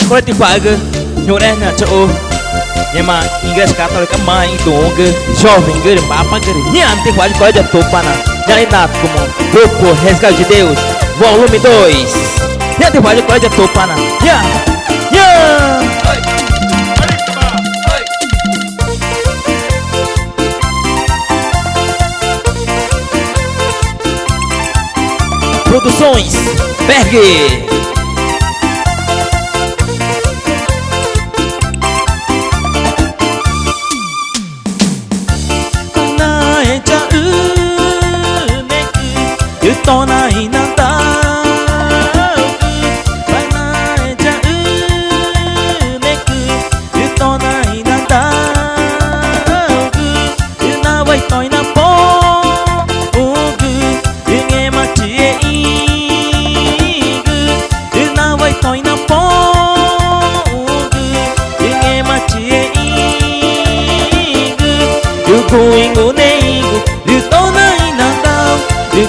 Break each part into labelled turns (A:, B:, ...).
A: Qual é tipo paga? Eu não é tchau. Yama inggris Katolik mãe do que jovem que papa que niante quase quase topana. Já ainda como grupo Resgate de Deus volume 2. Niante quase quase topana. Ya. Produções Berg.
B: To nai na tao vai na ja ne ku to nai na tao na vai toi na po gu nge ma chi gu na vai toi na po gu nge ma chi gu going go nei gu to nai na tao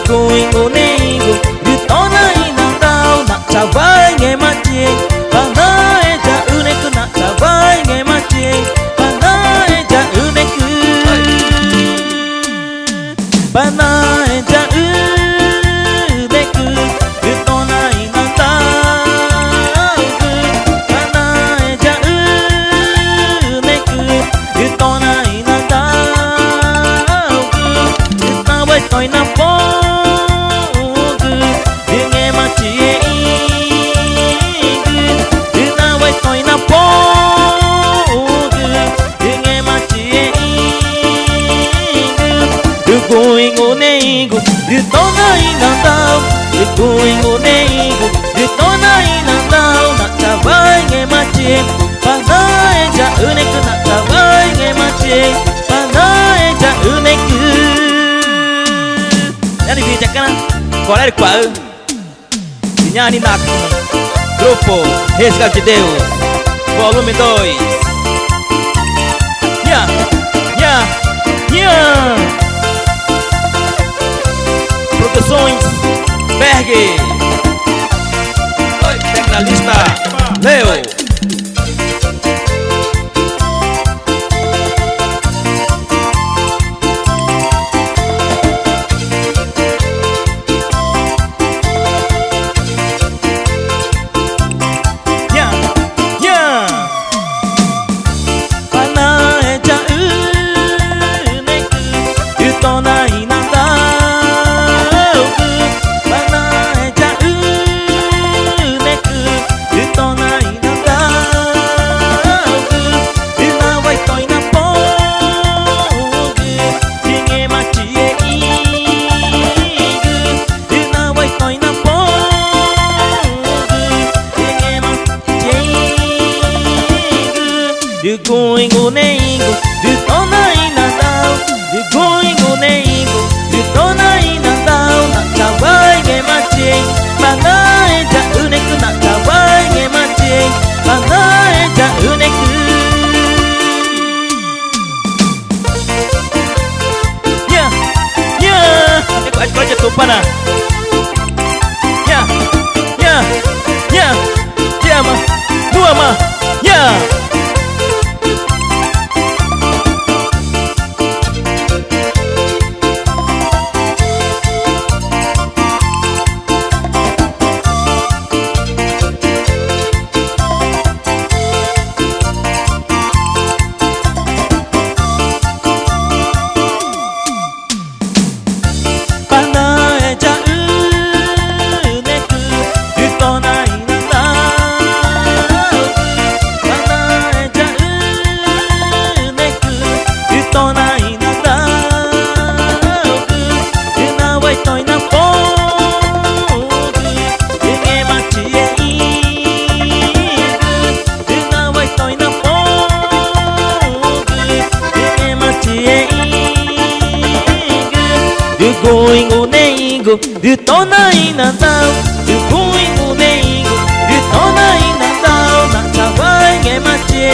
B: going go nei gu to nai na tao na cha vai nghe ma chi ba na e ja ne ku na cha vai nghe ma chi ba na e ja ne ku ba na e ja ne ku to nai na tao ba na e ja ne ku to nai na tao na vai toi na po going go nei gu to nai na tao going go nei gu to nai na tao na cha vai nghe ma chi ba na e ja ne ku na cha vai nghe ma chi ba na e ja ne ku
A: Yani viajakana qual é qual? Nyanyi nak grupo Resgate de Deus volume 2. Ya. Produções Berg. Tecnalista Leo.
B: Going go nei gu to nai na tao going go nei gu to nai na tao na cha vai nghe ma chi ba na e ja ne ku na cha vai nghe ma chi ba na e ja ne ku
A: Qual é tu pana? Ma dua ma
B: going go nei gu to nai na tao going go nei gu to nai na tao na cha vai nghe ma chi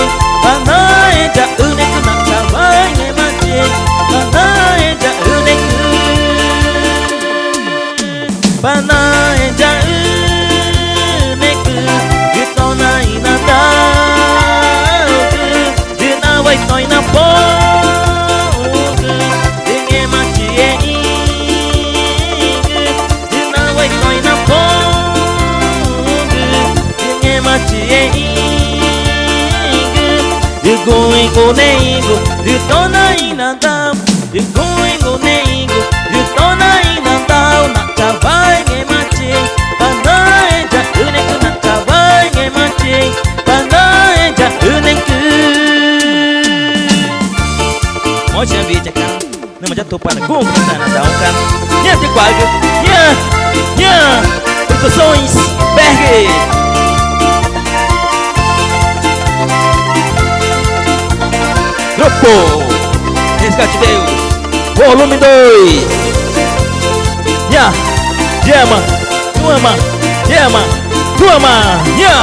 B: ba na e ja ne ku na cha vai nghe ma chi ba na e ja ne ku ba na e ja ne ku to nai na tao Ruguingo neingo Rutona inandao Na chawai nge machi Panaeja uneku Na chawai nge machi Panaeja uneku Mocha bicha kan Nama jatuh pada gunung sana daun kan Nya te quadro Nya Percussões Berg Grupo Resgate Deus Volume 2 Nya Diama Tuama Diama Tuama Nya